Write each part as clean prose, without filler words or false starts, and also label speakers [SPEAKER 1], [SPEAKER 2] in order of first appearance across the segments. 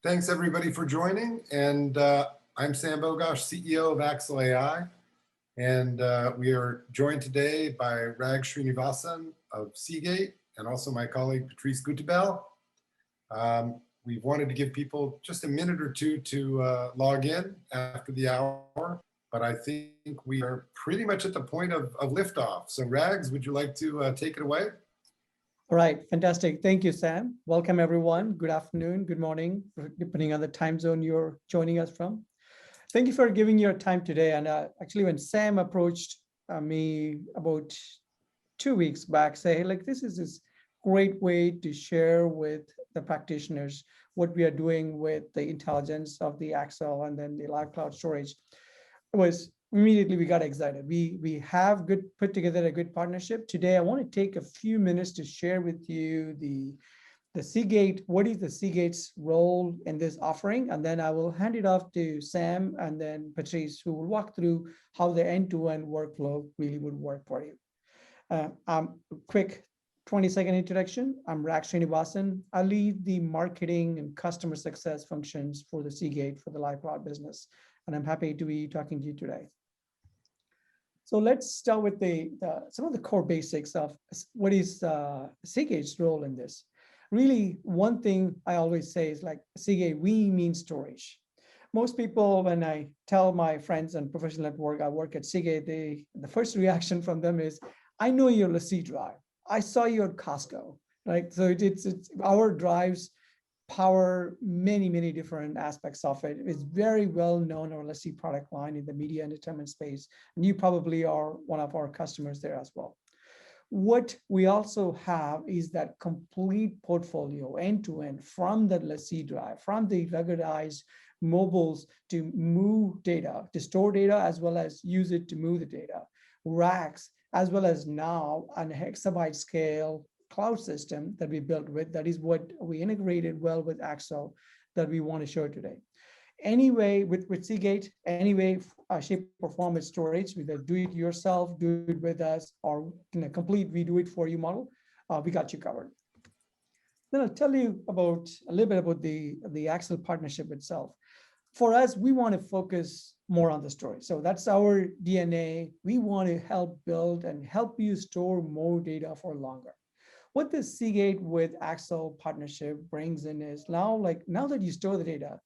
[SPEAKER 1] Thanks everybody for joining. And I'm Sam Bogosh, CEO of Axle AI. And we are joined today by Rag Srinivasan of Seagate and also my colleague Patrice Gutebel. We wanted to give people just a minute or two to log in after the hour, but I think we are pretty much at the point of liftoff. So Rags, would you like to take it away?
[SPEAKER 2] All right, fantastic. Thank you, Sam. Welcome, everyone. Good afternoon, good morning, depending on the time zone you're joining us from. Thank you for giving your time today. And actually, when Sam approached me about 2 weeks back, say, like, this is this great way to share with the practitioners what we are doing with the intelligence of the Axle and then the Lyve cloud storage, it was immediately we got excited. We have put together a good partnership. Today, I want to take a few minutes to share with you the Seagate, what is the Seagate's role in this offering? And then I will hand it off to Sam and then Patrice, who will walk through how the end-to-end workflow really would work for you. Quick 20-second introduction. I'm Rag Srinivasan. I lead the marketing and customer success functions for the Seagate for the Lyve cloud business. And I'm happy to be talking to you today. So let's start with some of the core basics of what is Seagate's role in this. Really, one thing I always say is like Seagate, we mean storage. Most people, when I tell my friends and professional at work, I work at Seagate, the first reaction from them is, I know your LaCie drive. I saw you at Costco, right? So it's our drives power many different aspects of it. It's very well known, our LaCie product line in the media entertainment space. And you probably are one of our customers there as well. What we also have is that complete portfolio end-to-end from the LaCie drive, from the ruggedized mobiles to move data, to store data, as well as use it to move the data, racks, as well as now on a hexabyte scale cloud system that we built with, that is what we integrated well with Axle that we want to show today. Anyway, with Seagate, anyway, shape or form with storage, either do it yourself, do it with us, or in a complete we do it for you model, we got you covered. Then I'll tell you about a little bit about the Axle partnership itself. For us, we want to focus more on the storage. So that's our DNA. We want to help build and help you store more data for longer. What the Seagate with Axle partnership brings in is now that you store the data,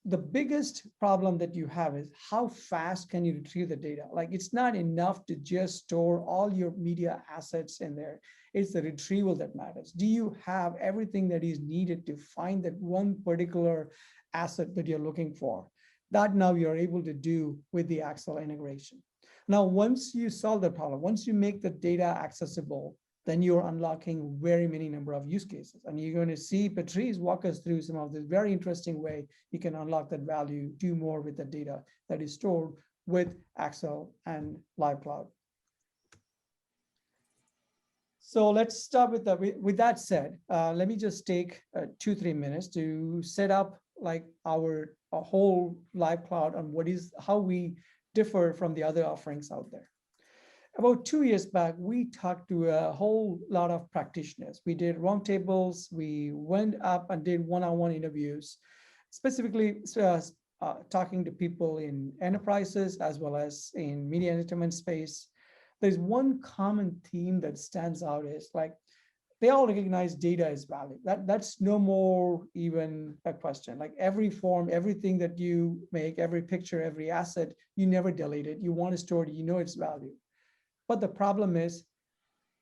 [SPEAKER 2] the biggest problem that you have is how fast can you retrieve the data? Like, it's not enough to just store all your media assets in there. It's the retrieval that matters. Do you have everything that is needed to find that one particular asset that you're looking for? That now you're able to do with the Axle integration. Now, once you solve the problem, once you make the data accessible, then you're unlocking very many number of use cases. And you're going to see Patrice walk us through some of this very interesting way you can unlock that value, do more with the data that is stored with Axle and Lyve Cloud. So let's start with that. With that said, let me just take 2-3 minutes to set up like our whole Lyve Cloud on how we differ from the other offerings out there. About 2 years back, we talked to a whole lot of practitioners. We did roundtables. We went up and did one-on-one interviews, specifically talking to people in enterprises as well as in media entertainment space. There's one common theme that stands out is like, they all recognize data is value. That's no more even a question. Like every form, everything that you make, every picture, every asset, you never delete it. You want to store it, you know its value. But the problem is,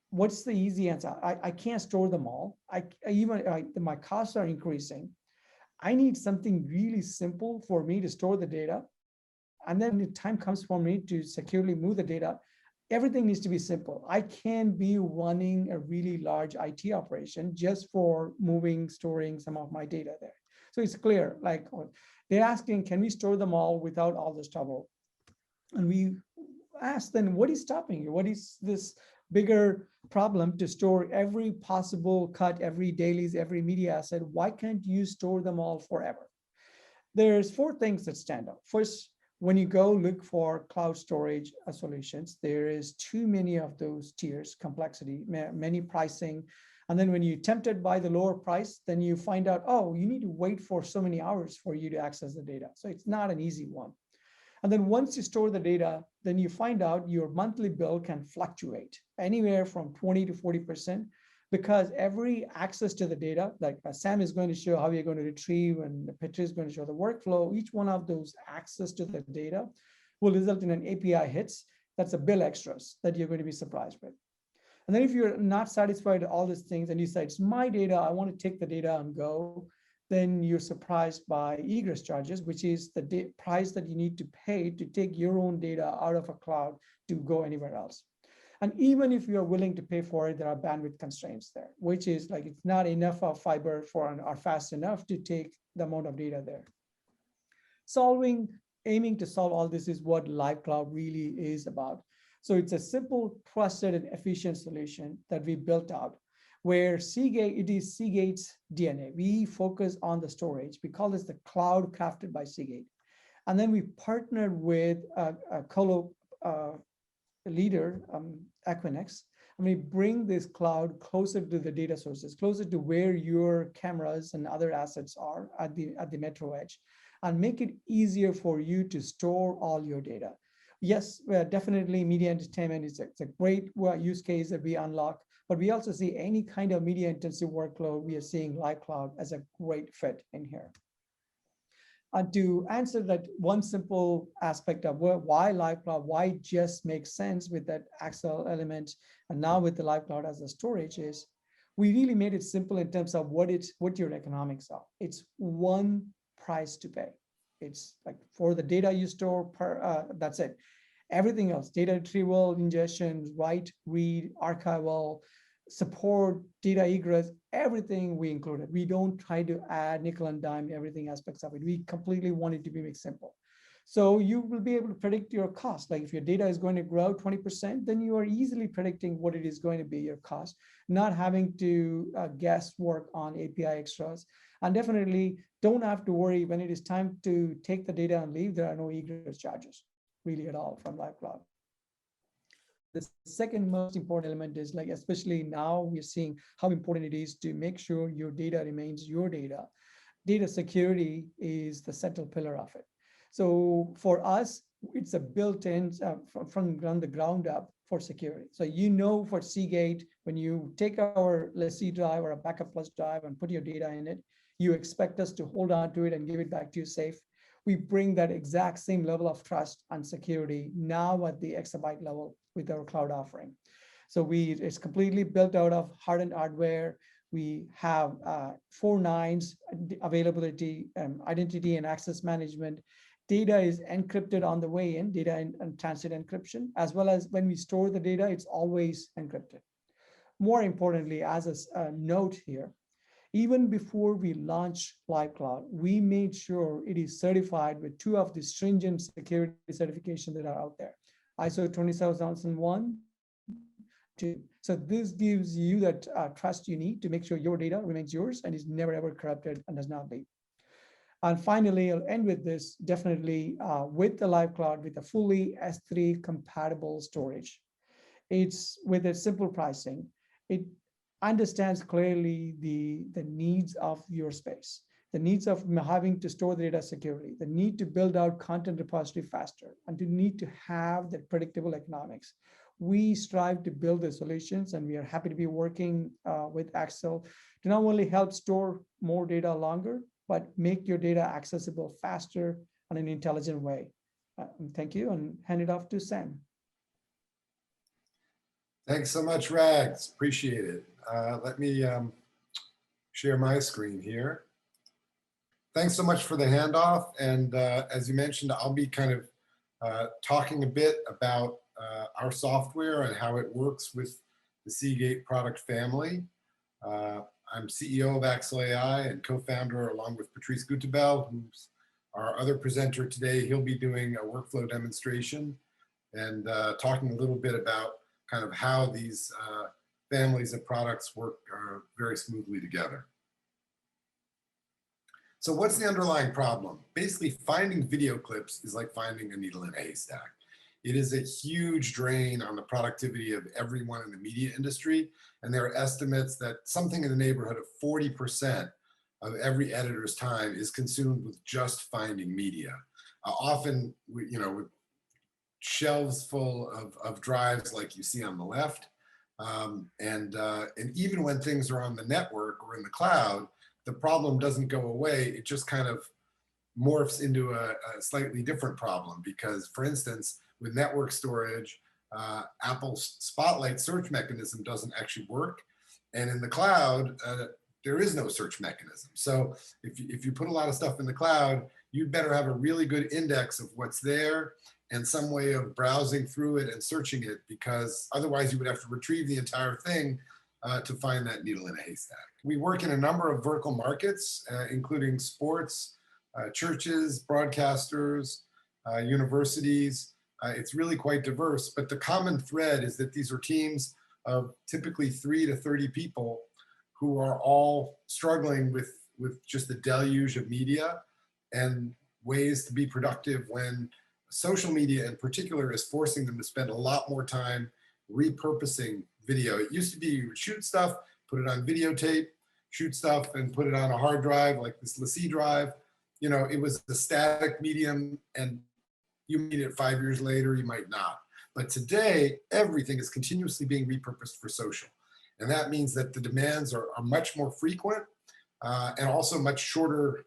[SPEAKER 2] what's the easy answer? I can't store them all. My costs are increasing. I need something really simple for me to store the data. And then when the time comes for me to securely move the data, everything needs to be simple. I can't be running a really large IT operation just for storing some of my data there. So it's clear, like they're asking, can we store them all without all this trouble? And we asked then, what is stopping you? What is this bigger problem to store every possible cut, every dailies, every media asset? Why can't you store them all forever? There's 4 things that stand out. First, when you go look for cloud storage solutions, there is too many of those tiers, complexity, many pricing, And then when you're tempted by the lower price, then you find out, oh, you need to wait for so many hours for you to access the data. So it's not an easy one. And then once you store the data, then you find out your monthly bill can fluctuate anywhere from 20 to 40%, because every access to the data, like Sam is going to show how you're going to retrieve and Petri is going to show the workflow, each one of those access to the data will result in an API hits. That's a bill extras that you're going to be surprised with. And then if you're not satisfied with all these things and you say, it's my data, I want to take the data and go, then you're surprised by egress charges, which is the price that you need to pay to take your own data out of a cloud to go anywhere else. And even if you're willing to pay for it, there are bandwidth constraints there, which is like it's not enough of fiber for or fast enough to take the amount of data there. Aiming to solve all this is what Lyve Cloud really is about. So it's a simple, trusted, and efficient solution that we built out, where Seagate, it is Seagate's DNA. We focus on the storage. We call this the cloud crafted by Seagate. And then we partnered with a colo leader, Equinix, and we bring this cloud closer to the data sources, closer to where your cameras and other assets are at the metro edge, and make it easier for you to store all your data. Yes, definitely media entertainment is a great use case that we unlock, but we also see any kind of media intensive workload, we are seeing Lyve Cloud as a great fit in here. To answer that one simple aspect of why Lyve Cloud, why it just makes sense with that Axle element, and now with the Lyve Cloud as a storage, is we really made it simple in terms of what your economics are. It's one price to pay. It's like for the data you store that's it. Everything else, data retrieval, ingestion, write, read, archival, support, data egress, everything we included. We don't try to add nickel and dime everything aspects of it. We completely want it to be made simple. So you will be able to predict your cost. Like if your data is going to grow 20%, then you are easily predicting what it is going to be your cost, not having to guess work on API extras. And definitely don't have to worry when it is time to take the data and leave, there are no egress charges really at all from Lyve Cloud. The second most important element is, like, especially now we're seeing how important it is to make sure your data remains your data. Data security is the central pillar of it. So for us, it's a built-in from the ground up for security. So for Seagate, when you take our lessee drive or a backup plus drive and put your data in it, you expect us to hold on to it and give it back to you safe. We bring that exact same level of trust and security now at the exabyte level with our cloud offering. So it's completely built out of hardened hardware. We have 4 nines availability, identity and access management. Data is encrypted on the way in, data and transit encryption, as well as when we store the data, it's always encrypted. More importantly, as a note here, even before we launched Lyve Cloud, we made sure it is certified with 2 of the stringent security certifications that are out there. ISO 27001, 2. So this gives you that trust you need to make sure your data remains yours and is never ever corrupted and does not leak. And finally, I'll end with this, definitely with the Lyve Cloud, with a fully S3 compatible storage. It's with a simple pricing. It understands clearly the needs of your space, the needs of having to store the data securely, the need to build out content repository faster, and the need to have that predictable economics. We strive to build the solutions, and we are happy to be working with Axle to not only help store more data longer, but make your data accessible faster in an intelligent way. Thank you, and hand it off to Sam.
[SPEAKER 1] Thanks so much, Rags. Appreciate it. Let me share my screen here. Thanks so much for the handoff. And as you mentioned, I'll be kind of talking a bit about our software and how it works with the Seagate product family. I'm CEO of Axle AI and co-founder, along with Patrice Gutebel, who's our other presenter today. He'll be doing a workflow demonstration and talking a little bit about kind of how these families of products work very smoothly together. So what's the underlying problem? Basically, finding video clips is like finding a needle in a haystack. It is a huge drain on the productivity of everyone in the media industry. And there are estimates that something in the neighborhood of 40% of every editor's time is consumed with just finding media. Often, with shelves full of drives like you see on the left. And even when things are on the network or in the cloud, the problem doesn't go away. It just kind of morphs into a slightly different problem because, for instance, with network storage, Apple's Spotlight search mechanism doesn't actually work. And in the cloud, there is no search mechanism. So if you put a lot of stuff in the cloud, you'd better have a really good index of what's there and some way of browsing through it and searching it, because otherwise you would have to retrieve the entire thing to find that needle in a haystack. We work in a number of vertical markets, including sports, churches, broadcasters, universities. It's really quite diverse, but the common thread is that these are teams of typically 3 to 30 people who are all struggling with just the deluge of media and ways to be productive when social media in particular is forcing them to spend a lot more time repurposing video. It used to be you would shoot stuff, put it on videotape, shoot stuff and put it on a hard drive like this LaCie drive. It was a static medium and you need it 5 years later, you might not. But today, everything is continuously being repurposed for social. And that means that the demands are much more frequent and also much shorter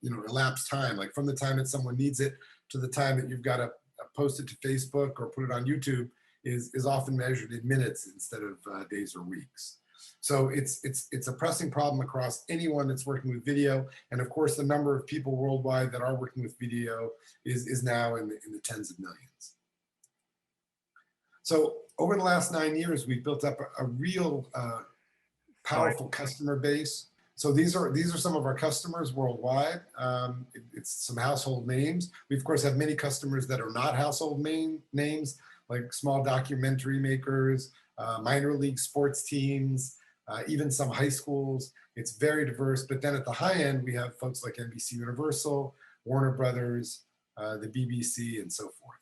[SPEAKER 1] elapsed time, like from the time that someone needs it to the time that you've got to post it to Facebook or put it on YouTube is often measured in minutes instead of days or weeks. So it's a pressing problem across anyone that's working with video. And of course, the number of people worldwide that are working with video is now in the tens of millions. So over the last 9 years, we've built up a real powerful customer base. So these are some of our customers worldwide. It's some household names. We of course have many customers that are not household names, like small documentary makers, minor league sports teams, even some high schools. It's very diverse. But then at the high end, we have folks like NBC Universal, Warner Brothers, the BBC, and so forth.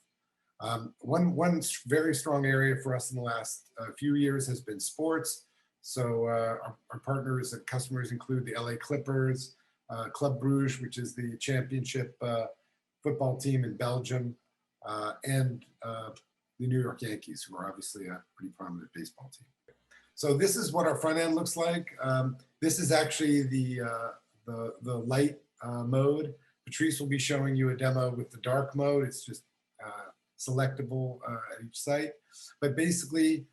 [SPEAKER 1] One very strong area for us in the last few years has been sports. So our partners and customers include the LA Clippers, Club Brugge, which is the championship football team in Belgium, and the New York Yankees, who are obviously a pretty prominent baseball team. So this is what our front end looks like. This is actually the light mode. Patrice will be showing you a demo with the dark mode. It's just selectable at each site. But basically,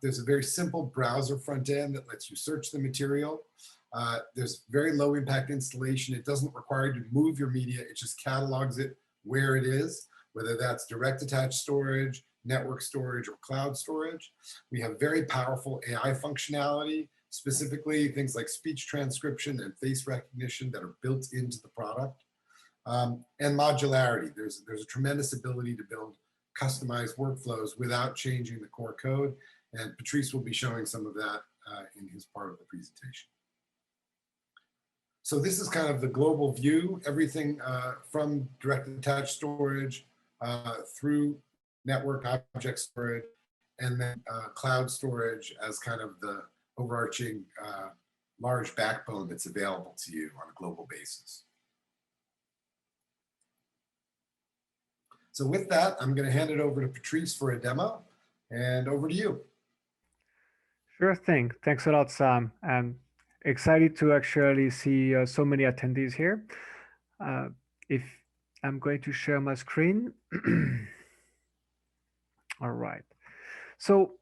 [SPEAKER 1] there's a very simple browser front end that lets you search the material. There's very low impact installation. It doesn't require you to move your media. It just catalogs it where it is, whether that's direct attached storage, network storage, or cloud storage. We have very powerful AI functionality, specifically things like speech transcription and face recognition that are built into the product. And modularity. There's a tremendous ability to build customized workflows without changing the core code. And Patrice will be showing some of that in his part of the presentation. So this is kind of the global view, everything from direct attached storage through network object storage, and then cloud storage as kind of the overarching large backbone that's available to you on a global basis. So with that, I'm going to hand it over to Patrice for a demo, and over to you.
[SPEAKER 3] Sure thing. Thanks a lot, Sam. I'm excited to actually see so many attendees here. If I'm going to share my screen. All right. So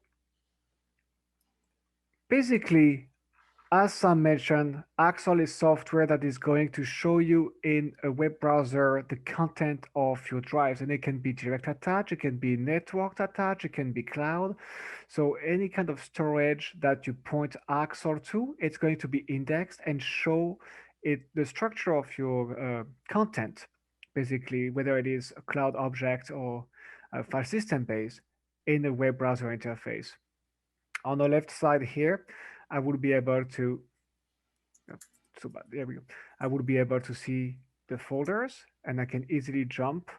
[SPEAKER 3] basically, as Sam mentioned, Axle is software that is going to show you in a web browser the content of your drives, and it can be direct attached, it can be networked attached, it can be cloud. So any kind of storage that you point Axle to, it's going to be indexed and show it the structure of your content, basically, whether it is a cloud object or a file system based in a web browser interface. On the left side here, I would be able to, there we go. I would be able to see the folders, and I can easily jump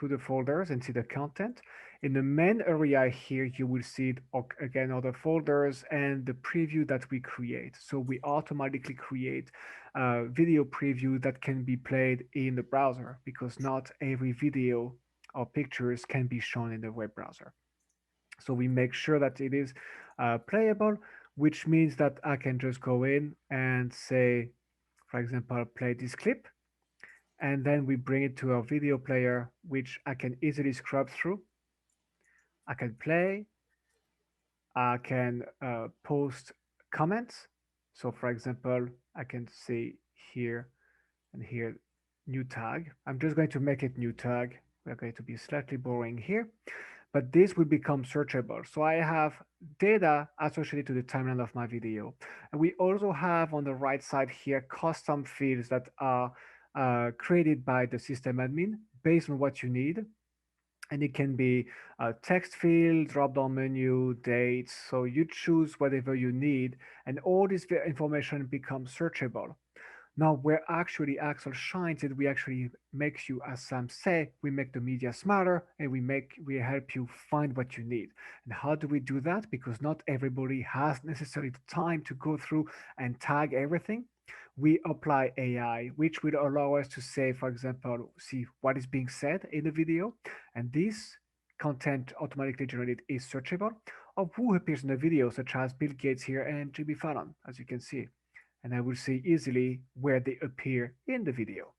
[SPEAKER 3] to the folders and see the content. In the main area here, you will see again other folders and the preview that we create. So we automatically create a video preview that can be played in the browser because not every video or pictures can be shown in the web browser. So we make sure that it is playable, which means that I can just go in and say, for example, play this clip, and then we bring it to our video player, which I can easily scrub through. I can play, I can post comments. So for example, I can say here and here, new tag. I'm just going to make it new tag. We're going to be slightly boring here, but this will become searchable. So I have data associated to the timeline of my video. And we also have on the right side here, custom fields that are created by the system admin based on what you need. And it can be a text field, drop-down menu, dates. So you choose whatever you need, and all this information becomes searchable. Now, where actually Axel shines is we actually makes you, as Sam said, we make the media smarter and we help you find what you need. And how do we do that? Because not everybody has necessarily the time to go through and tag everything. We apply AI, which will allow us to say, for example, see what is being said in the video, and this content automatically generated is searchable of who appears in the video, such as Bill Gates here and Jimmy Fallon, as you can see, and I will see easily where they appear in the video.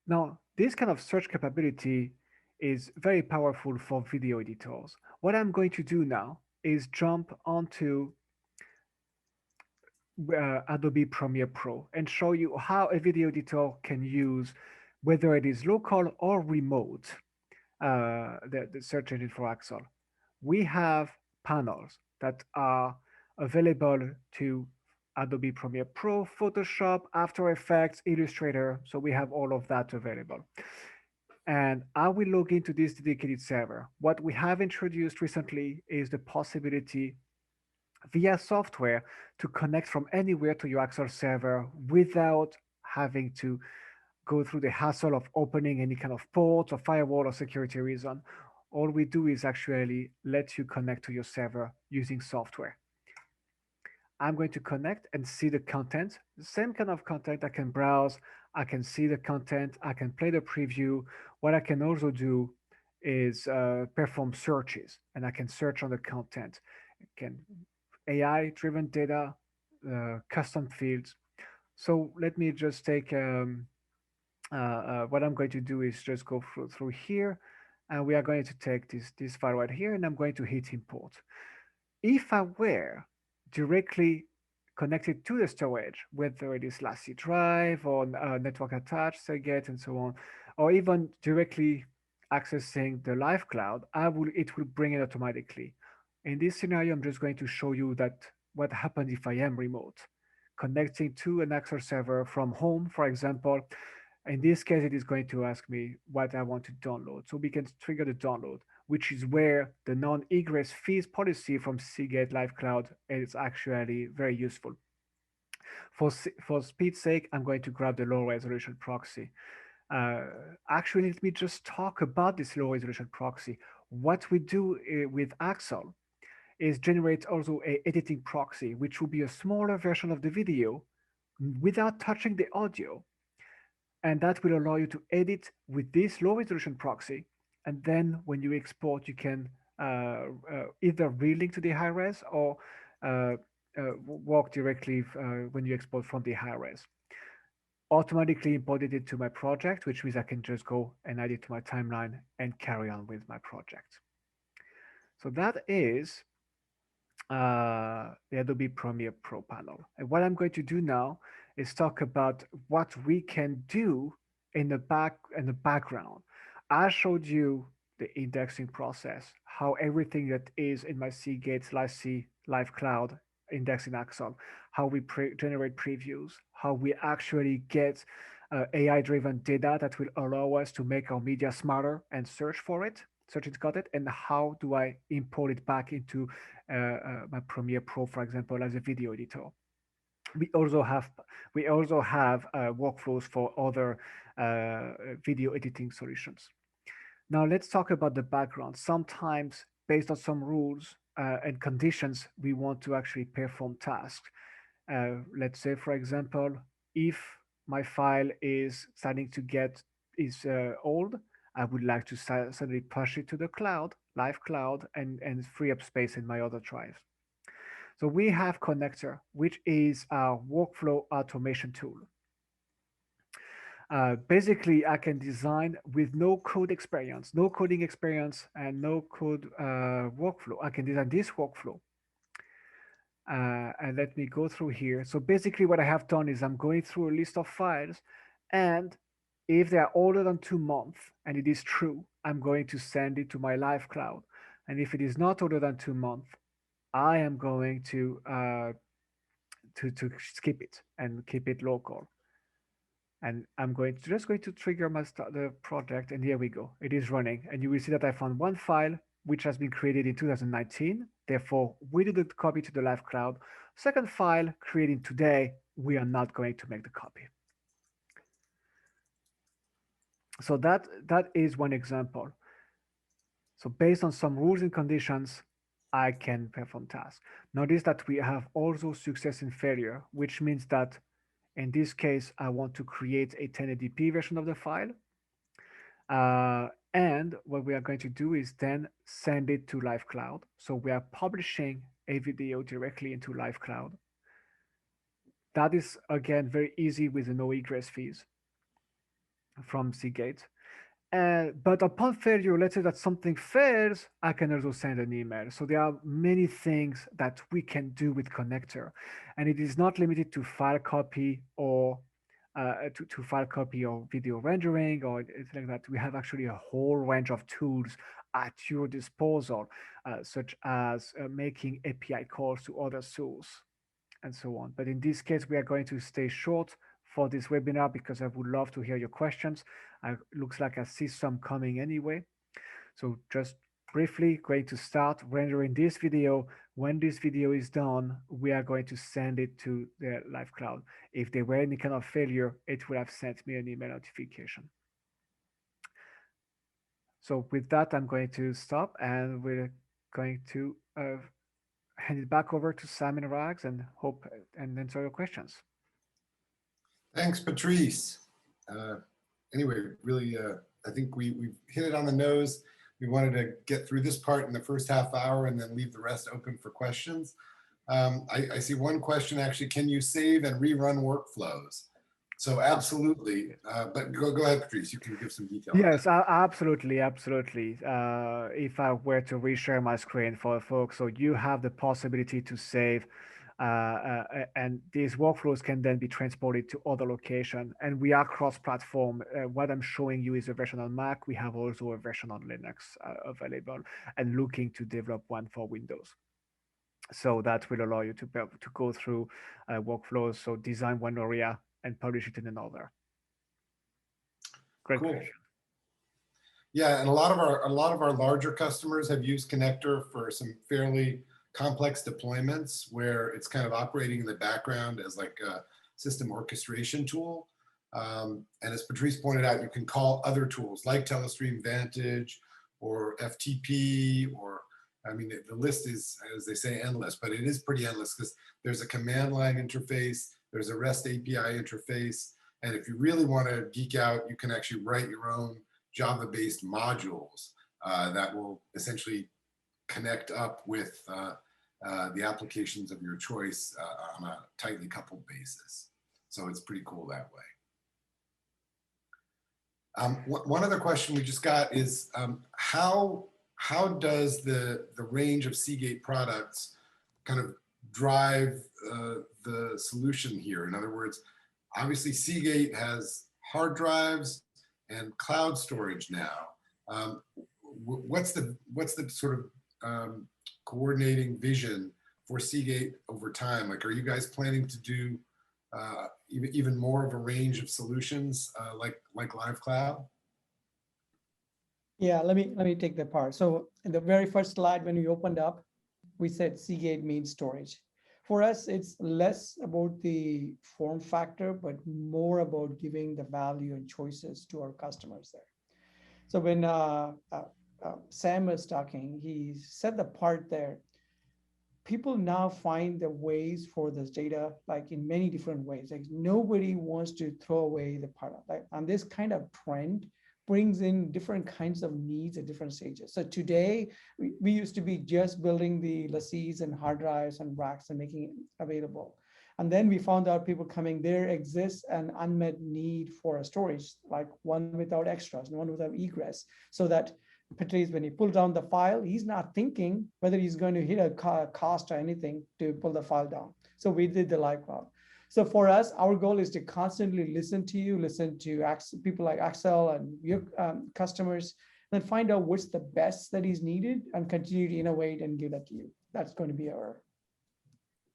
[SPEAKER 3] Now, this kind of search capability is very powerful for video editors. What I'm going to do now is jump onto Adobe Premiere Pro and show you how a video editor can use, whether it is local or remote, the search engine for Axel. We have panels that are available to Adobe Premiere Pro, Photoshop, After Effects, Illustrator. So we have all of that available. And I will log into this dedicated server. What we have introduced recently is the possibility via software to connect from anywhere to your Axel server without having to go through the hassle of opening any kind of port or firewall or security reason. All we do is actually let you connect to your server using software. I'm going to connect and see the content, the same kind of content. I can browse, I can see the content, I can play the preview. What I can also do is perform searches, and I can search on the content. I can AI driven data, custom fields. So let me just take what I'm going to do is just go through here, and we are going to take this file right here, and I'm going to hit import. If I were directly connected to the storage, whether it is LASI drive or network attached Seagate and so on, or even directly accessing the Lyve cloud, it will bring it automatically. In this scenario, I'm just going to show you that what happens if I am remote, connecting to an Axel server from home, for example. In this case, it is going to ask me what I want to download. So we can trigger the download, which is where the non-egress fees policy from Seagate Lyve Cloud is actually very useful. For speed's sake, I'm going to grab the low resolution proxy. Actually, let me just talk about this low resolution proxy. What we do with Axel is generate also a editing proxy, which will be a smaller version of the video without touching the audio. And that will allow you to edit with this low resolution proxy. And then when you export, you can either relink to the high res or walk directly when you export from the high res. Automatically imported it to my project, which means I can just go and add it to my timeline and carry on with my project. So that is the Adobe Premiere Pro panel. And what I'm going to do now is talk about what we can do in the background. I showed you the indexing process, how everything that is in my Seagate Lyve Cloud indexing Axel, how we generate previews, how we actually get AI-driven data that will allow us to make our media smarter and search for it, search it, got it, and how do I import it back into my Premiere Pro, for example, as a video editor. We also have workflows for other video editing solutions. Now let's talk about the background. Sometimes, based on some rules and conditions, we want to actually perform tasks. Let's say, for example, if my file is starting to get is old, I would like to suddenly push it to the cloud, Lyve cloud, and free up space in my other drives. So we have Connector, which is our workflow automation tool. Basically, I can design with no code experience, no coding experience, and no code workflow. I can design this workflow. And let me go through here. So basically what I have done is I'm going through a list of files, and if they are older than 2 months, and it is true, I'm going to send it to my Lyve cloud. And if it is not older than 2 months, I am going to skip it and keep it local. And I'm just going to trigger the project, and here we go. It is running, and you will see that I found one file which has been created in 2019. Therefore, we did the copy to the Lyve cloud. Second file created today, we are not going to make the copy. So that is one example. So based on some rules and conditions, I can perform tasks. Notice that we have also success and failure, which means that in this case, I want to create a 1080p version of the file. And what we are going to do is then send it to Lyve cloud. So we are publishing a video directly into Lyve cloud. That is, again, very easy with the no egress fees from Seagate. But upon failure, let's say that something fails, I can also send an email. So there are many things that we can do with Connector. And it is not limited to file copy or to file copy or video rendering or anything like that. We have actually a whole range of tools at your disposal, such as making API calls to other tools and so on. But in this case, we are going to stay short for this webinar because I would love to hear your questions. Looks like I see some coming anyway. So just briefly going to start rendering this video. When this video is done, we are going to send it to the Lyve cloud. If there were any kind of failure, it would have sent me an email notification. So with that, I'm going to stop, and we're going to hand it back over to Sam and Rags and hope and answer your questions.
[SPEAKER 1] Thanks, Patrice. Anyway, really, I think we've hit it on the nose. We wanted to get through this part in the first half hour and then leave the rest open for questions. I see one question actually, can you save and rerun workflows? So absolutely, but go ahead, Patrice, you can give some detail.
[SPEAKER 3] Yes, absolutely. If I were to reshare my screen for folks, so you have the possibility to save, and these workflows can then be transported to other location. And we are cross-platform. What I'm showing you is a version on Mac. We have also a version on Linux available, and looking to develop one for Windows. So that will allow you to go through workflows. So design one area and publish it in another. Great question.
[SPEAKER 1] Yeah, and a lot of our larger customers have used Connector for some fairly complex deployments where it's kind of operating in the background as like a system orchestration tool. And as Patrice pointed out, you can call other tools like Telestream Vantage or FTP, or I mean, the list is, as they say, endless, but it is pretty endless because there's a command line interface, there's a REST API interface, and if you really want to geek out, you can actually write your own Java-based modules that will essentially connect up with the applications of your choice on a tightly coupled basis. So it's pretty cool that way. One other question we just got is how does the range of Seagate products kind of drive the solution here? In other words, obviously Seagate has hard drives and cloud storage now. What's the sort of coordinating vision for Seagate over time? Like, are you guys planning to do even more of a range of solutions like Lyve Cloud?
[SPEAKER 2] Yeah, let me take that part. So in the very first slide, when we opened up, we said Seagate means storage. For us, it's less about the form factor, but more about giving the value and choices to our customers there. So when Sam was talking, he said the part there, people now find the ways for this data, like in many different ways. Like nobody wants to throw away the product. Like, and this kind of trend brings in different kinds of needs at different stages. So today, we used to be just building the lassies and hard drives and racks and making it available. And then we found out people coming, there exists an unmet need for a storage, like one without extras and one without egress, so that Patrice, when he pulls down the file, he's not thinking whether he's going to hit a cost or anything to pull the file down. So we did the Lyve Cloud. So for us, our goal is to constantly listen to you, listen to people like Axle and your customers, and then find out what's the best that is needed and continue to innovate and give that to you. That's going to be our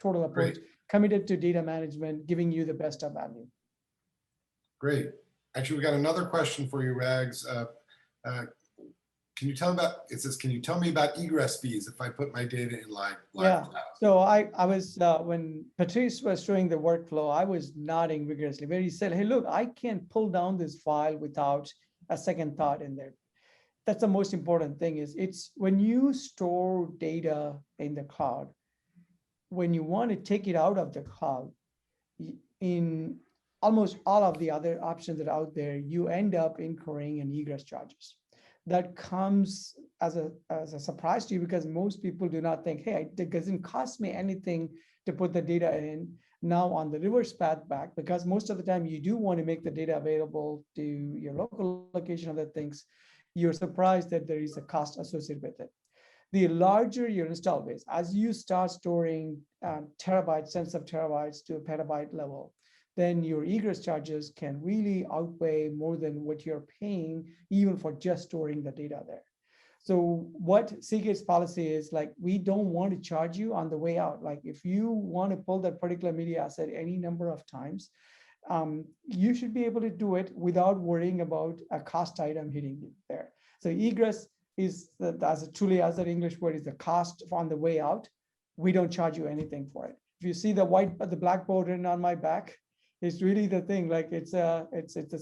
[SPEAKER 2] total approach.
[SPEAKER 1] Great.
[SPEAKER 2] Committed to data management, giving you the best of value.
[SPEAKER 1] Great. Actually, we got another question for you, Rags. Can you tell me about, it says, can you tell me about egress fees if I put my data in Lyve
[SPEAKER 2] Yeah.
[SPEAKER 1] Cloud?
[SPEAKER 2] So I was, when Patrice was showing the workflow, I was nodding vigorously, where he said, hey, look, I can't pull down this file without a second thought in there. That's the most important thing is it's when you store data in the cloud, when you want to take it out of the cloud, in almost all of the other options that are out there, you end up incurring an egress charges. That comes as a surprise to you because most people do not think, hey, it doesn't cost me anything to put the data in. Now on the reverse path back, because most of the time you do want to make the data available to your local location, other things, you're surprised that there is a cost associated with it. The larger your install base, as you start storing terabytes, tens of terabytes to a petabyte level, then your egress charges can really outweigh more than what you're paying, even for just storing the data there. So what Seagate's policy is, like, we don't want to charge you on the way out. Like if you want to pull that particular media asset any number of times, you should be able to do it without worrying about a cost item hitting you there. So egress is, truly as an English word, is the cost on the way out. We don't charge you anything for it. If you see the blackboard written on my back, it's really the thing. Like it's the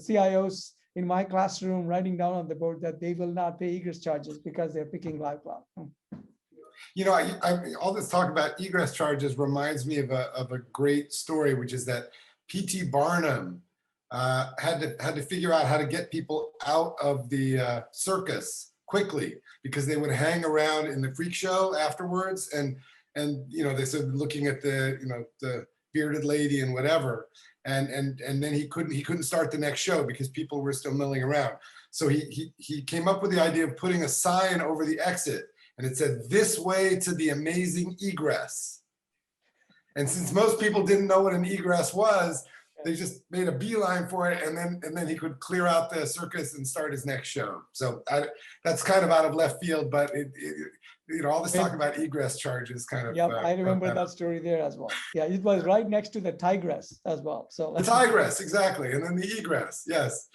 [SPEAKER 2] CIOs in my classroom writing down on the board that they will not pay egress charges because they're picking Lyve Cloud.
[SPEAKER 1] You know, all this talk about egress charges reminds me of a great story, which is that P.T. Barnum had to figure out how to get people out of the circus quickly because they would hang around in the freak show afterwards, and you know, they said looking at the bearded lady and whatever, and then he couldn't start the next show because people were still milling around. So he came up with the idea of putting a sign over the exit, and it said, "This way to the amazing egress." And since most people didn't know what an egress was, they just made a beeline for it, and then he could clear out the circus and start his next show. So that's kind of out of left field, but you know, all this talk about egress charges kind of.
[SPEAKER 2] Yep, I remember that story there as well. Yeah, it was right next to the tigress as well. So
[SPEAKER 1] the tigress, exactly, and then the egress. Yes.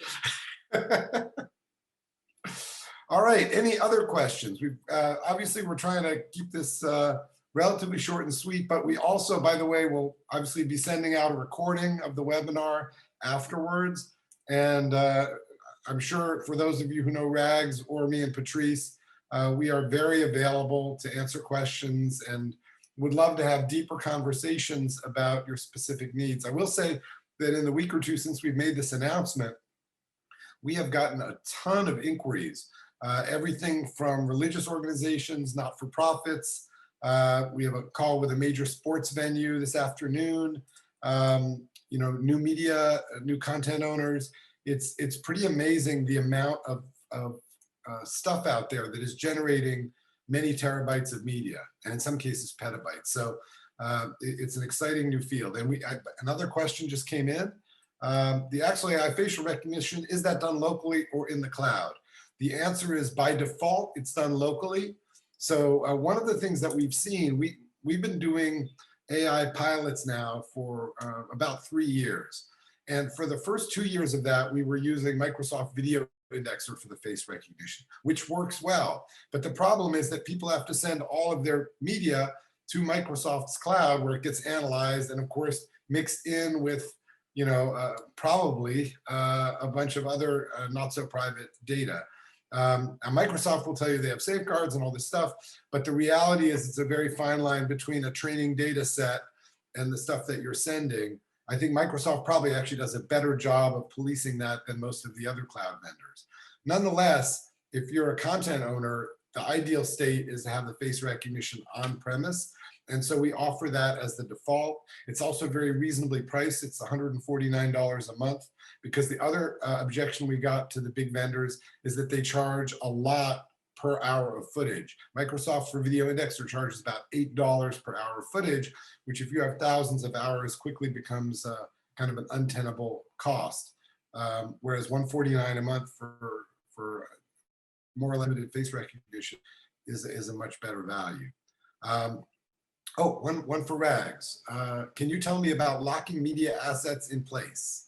[SPEAKER 1] All right. Any other questions? We obviously we're trying to keep this relatively short and sweet, but we also, by the way, will obviously be sending out a recording of the webinar afterwards. And I'm sure for those of you who know Rags or me and Patrice, we are very available to answer questions and would love to have deeper conversations about your specific needs. I will say that in the week or two since we've made this announcement, we have gotten a ton of inquiries, everything from religious organizations, not-for-profits. We have a call with a major sports venue this afternoon, you know, new media, new content owners. It's pretty amazing the amount of stuff out there that is generating many terabytes of media, and in some cases petabytes. So it's an exciting new field. And another question just came in. The Axle AI facial recognition, is that done locally or in the cloud? The answer is by default, it's done locally. So one of the things that we've seen, we've been doing AI pilots now for about 3 years. And for the first 2 years of that, we were using Microsoft Video Indexer for the face recognition, which works well. But the problem is that people have to send all of their media to Microsoft's cloud where it gets analyzed and of course mixed in with, probably a bunch of other not so private data. And Microsoft will tell you they have safeguards and all this stuff, but the reality is it's a very fine line between a training data set and the stuff that you're sending. I think Microsoft probably actually does a better job of policing that than most of the other cloud vendors. Nonetheless, if you're a content owner, the ideal state is to have the face recognition on premise. And so we offer that as the default. It's also very reasonably priced. It's $149 a month, because the other objection we got to the big vendors is that they charge a lot per hour of footage. Microsoft for Video Indexer charges about $8 per hour of footage, which if you have thousands of hours quickly becomes kind of an untenable cost. Whereas $149 a month for more limited face recognition is a much better value. One for Rags. Can you tell me about locking media assets in place?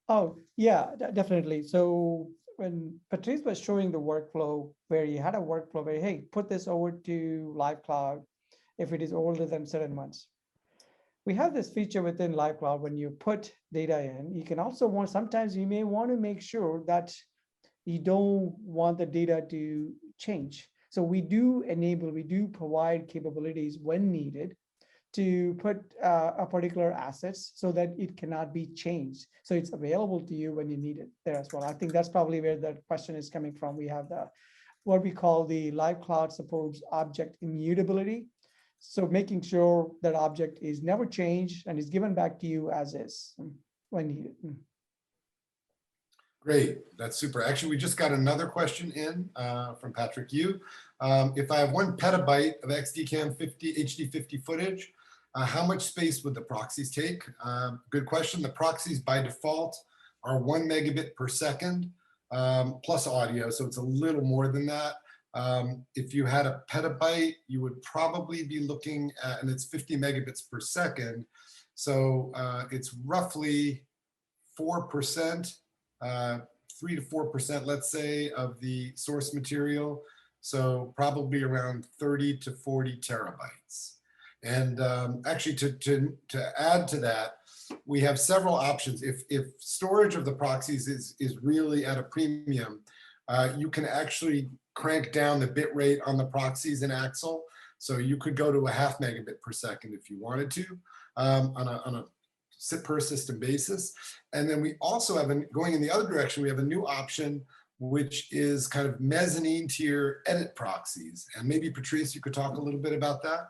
[SPEAKER 2] Oh, yeah, definitely. So when Patrice was showing the workflow, where you had a workflow where, hey, put this over to Live Cloud if it is older than 7 months. We have this feature within Live Cloud. When you put data in, you can also sometimes you may want to make sure that you don't want the data to change. So we do provide capabilities when needed to put a particular assets so that it cannot be changed. So it's available to you when you need it there as well. I think that's probably where the question is coming from. We have what we call the Live Cloud supports object immutability. So making sure that object is never changed and is given back to you as is when needed.
[SPEAKER 1] Great, that's super. Actually, we just got another question in from Patrick Yu. If I have 1 petabyte of XDCAM HD50 footage, how much space would the proxies take? Good question. The proxies by default are 1 megabit per second plus audio, so it's a little more than that. If you had a petabyte, you would probably be looking at, and it's 50 megabits per second, so it's roughly 4%, 3 to 4%, let's say, of the source material. So probably around 30 to 40 terabytes. And actually, to add to that, we have several options. If storage of the proxies is really at a premium, you can actually crank down the bit rate on the proxies in Axle. So you could go to a 0.5 megabit per second if you wanted to on a per system basis. And then we also have, going in the other direction, we have a new option, which is kind of mezzanine tier edit proxies. And maybe Patrice, you could talk a little bit about that.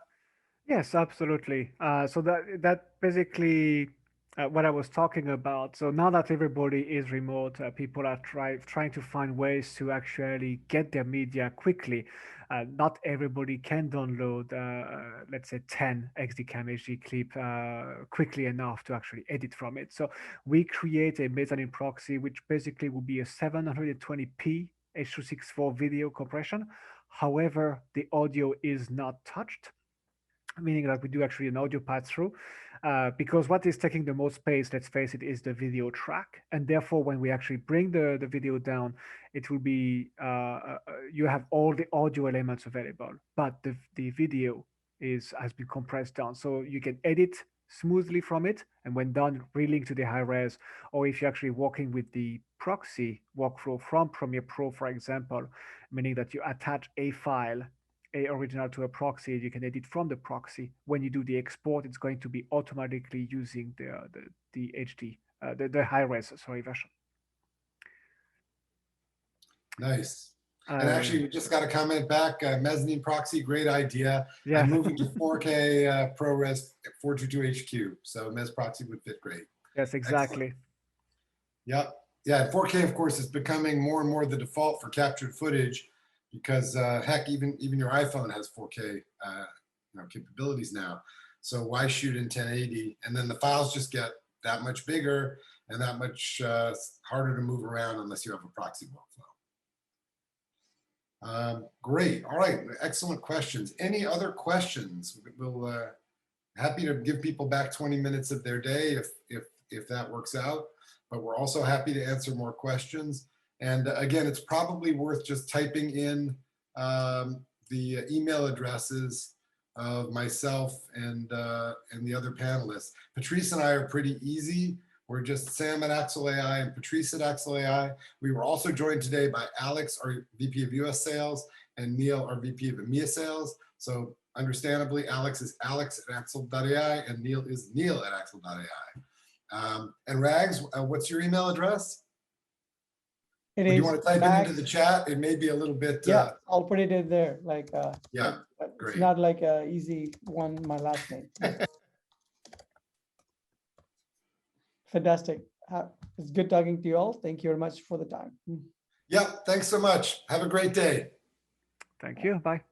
[SPEAKER 3] Yes, absolutely. So that basically what I was talking about. So now that everybody is remote, people are trying to find ways to actually get their media quickly. Not everybody can download, let's say, 10 XDCAM HD clip quickly enough to actually edit from it. So we create a mezzanine proxy, which basically will be a 720p H.264 video compression. However, the audio is not touched, meaning that we do actually an audio pass-through, because what is taking the most space, let's face it, is the video track. And therefore, when we actually bring the video down, it will be, you have all the audio elements available, but the video has been compressed down. So you can edit smoothly from it, and when done, relink to the high res. Or if you're actually working with the proxy workflow from Premiere Pro, for example, meaning that you attach a file, a original to a proxy, you can edit from the proxy. When you do the export, it's going to be automatically using the HD, the high res, sorry, version.
[SPEAKER 1] Nice. And actually, we just got a comment back. Mezzanine proxy, great idea.
[SPEAKER 3] Yeah.
[SPEAKER 1] I'm moving to 4K ProRes 422HQ, so Mez proxy would fit great.
[SPEAKER 3] Yes, exactly.
[SPEAKER 1] Excellent. Yep. Yeah, 4K, of course, is becoming more and more the default for captured footage, because heck, even your iPhone has 4K capabilities now. So why shoot in 1080? And then the files just get that much bigger and that much harder to move around unless you have a proxy workflow. Great. All right. Excellent questions. Any other questions? We'll happy to give people back 20 minutes of their day if that works out. But we're also happy to answer more questions. And again, it's probably worth just typing in the email addresses of myself and the other panelists. Patrice and I are pretty easy. We're just Sam at Axle AI and Patrice at Axle AI. We were also joined today by Alex, our VP of US Sales, and Neil, our VP of EMEA Sales. So understandably, Alex is Alex at Axle.ai and Neil is Neil at Axle.ai. And Rags, what's your email address?
[SPEAKER 2] It
[SPEAKER 1] Do you
[SPEAKER 2] is
[SPEAKER 1] want to type it
[SPEAKER 2] Max.
[SPEAKER 1] into the chat? It may be a little bit.
[SPEAKER 2] Yeah, I'll put it in there. Like,
[SPEAKER 1] Yeah,
[SPEAKER 2] it's
[SPEAKER 1] great.
[SPEAKER 2] not like a easy one, my last name. Fantastic. It's good talking to you all. Thank you very much for the time.
[SPEAKER 1] Yeah, thanks so much. Have a great day.
[SPEAKER 3] Thank you. Bye.